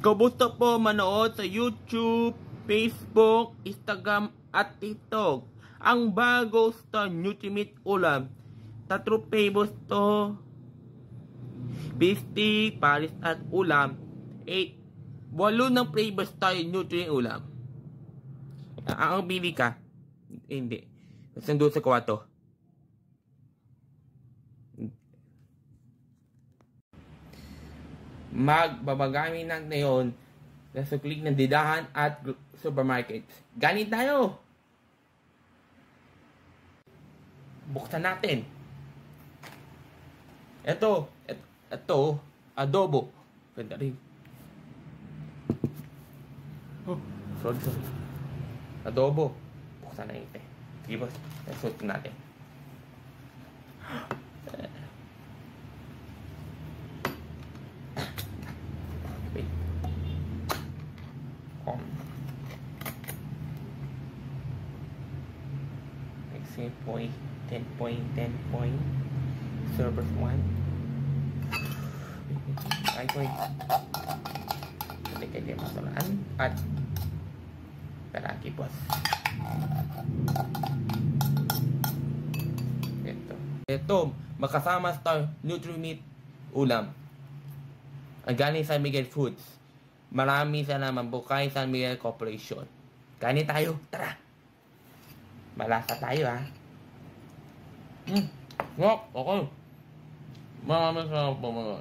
Kamusta po manood sa YouTube, Facebook, Instagram at TikTok? Ang bago sa Nutrimit ulam. 3 flavors to. Bistik, paris at ulam. 8 ng flavors tayo Nutrimit ulam. Ang bili ka? Hindi. Sando sa kwarto. Magbabagami na ngayon sa click ng didahan at supermarkets. Ganit tayo! Buksan natin. Ito, adobo. Pwede rin. Oh, sorry. Adobo. Buksan na ito. Sige boss, nasut natin. Wait. 10 point. Servers 1. Ay, wait. Hindi kayo masalaan. At palagi boss. Ito, makasama sa Nutrimit ulam. Ang galing San Miguel Foods. Maraming salamat Bukay San Miguel Corporation. Kanin tayo, tara. Malasa tayo ha. Okay. Maraming salamat po mga.